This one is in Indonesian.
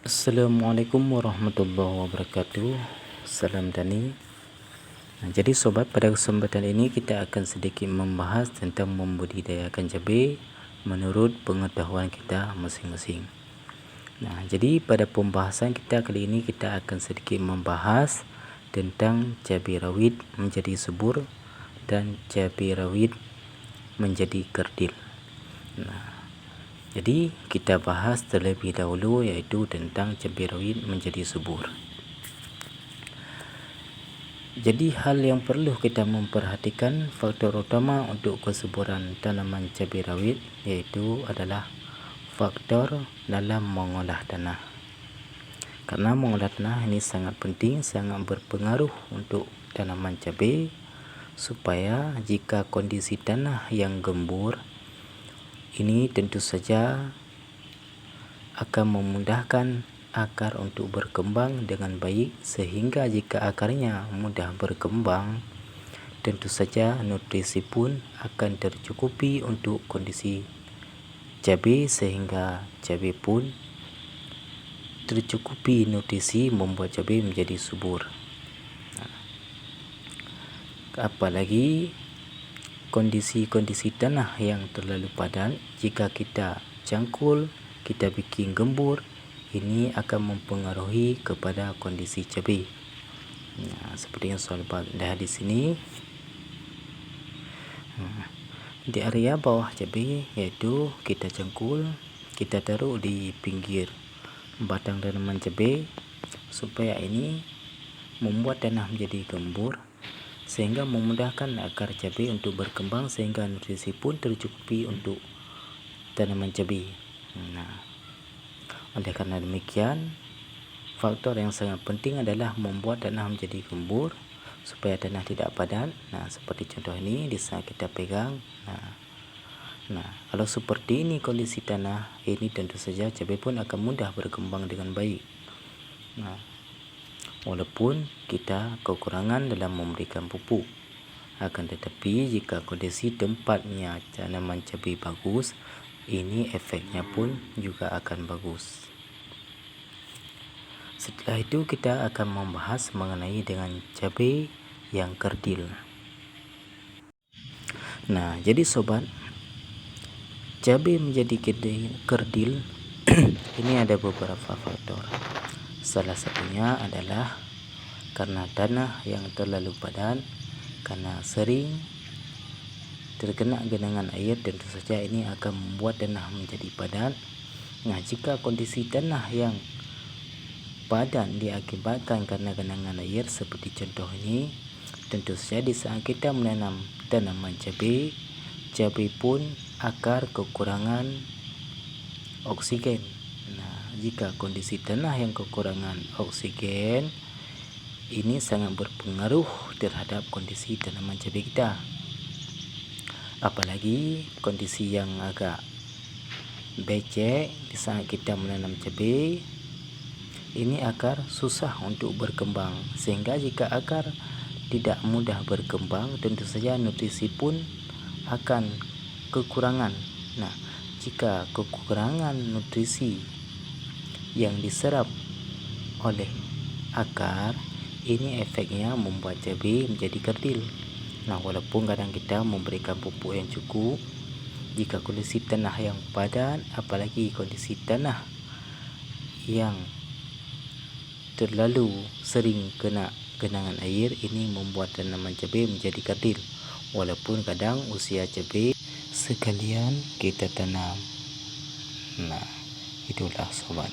Assalamualaikum warahmatullahi wabarakatuh. Salam Tani. Jadi sobat, pada kesempatan ini kita akan sedikit membahas tentang membudidayakan cabai menurut pengetahuan kita masing-masing. Jadi pada pembahasan kita kali ini kita akan sedikit membahas tentang cabai rawit menjadi subur dan cabai rawit menjadi kerdil. Jadi kita bahas terlebih dahulu yaitu tentang cabai rawit menjadi subur. Jadi hal yang perlu kita memperhatikan, faktor utama untuk kesuburan tanaman cabai rawit yaitu adalah faktor dalam mengolah tanah. Karena mengolah tanah ini sangat penting, sangat berpengaruh untuk tanaman cabai, supaya jika kondisi tanah yang gembur, ini tentu saja akan memudahkan akar untuk berkembang dengan baik, sehingga jika akarnya mudah berkembang, tentu saja nutrisi pun akan tercukupi untuk kondisi cabai, sehingga cabai pun tercukupi nutrisi membuat cabai menjadi subur. Apalagi kondisi-kondisi tanah yang terlalu padat, jika kita cangkul, kita bikin gembur, ini akan mempengaruhi kepada kondisi cabai. Seperti yang sobat lihat di sini, di area bawah cabai, yaitu kita cangkul, kita taruh di pinggir batang tanaman cabai, supaya ini membuat tanah menjadi gembur, sehingga memudahkan akar cabai untuk berkembang, sehingga nutrisi pun tercukupi untuk tanaman cabai. Oleh karena demikian, faktor yang sangat penting adalah membuat tanah menjadi gembur supaya tanah tidak padat. Seperti contoh ini, di saat kita pegang. Kalau seperti ini kondisi tanah, ini tentu saja cabai pun akan mudah berkembang dengan baik. Walaupun kita kekurangan dalam memberikan pupuk, akan tetapi jika kondisi tempatnya tanaman cabai bagus, ini efeknya pun juga akan bagus. Setelah itu kita akan membahas mengenai dengan cabai yang kerdil. Jadi sobat, cabai menjadi kerdil ini ada beberapa faktor. Salah satunya adalah karena tanah yang terlalu padat, karena sering terkena genangan air, tentu saja ini akan membuat tanah menjadi padat. Jika kondisi tanah yang padat diakibatkan karena genangan air seperti contoh ini, tentu saja di saat kita menanam tanaman cabai, cabai pun akar kekurangan oksigen. Jika kondisi tanah yang kekurangan oksigen, ini sangat berpengaruh terhadap kondisi tanaman cabai kita. Apalagi kondisi yang agak becek, di saat kita menanam cabai, ini akar susah untuk berkembang, sehingga jika akar tidak mudah berkembang, tentu saja nutrisi pun akan kekurangan. Jika kekurangan nutrisi yang diserap oleh akar, ini efeknya membuat cabai menjadi kerdil. Walaupun kadang kita memberikan pupuk yang cukup, jika kondisi tanah yang padat, apalagi kondisi tanah yang terlalu sering kena genangan air, ini membuat tanaman cabai menjadi kerdil. Walaupun kadang usia cabai sekalian kita tanam. Itulah sobat.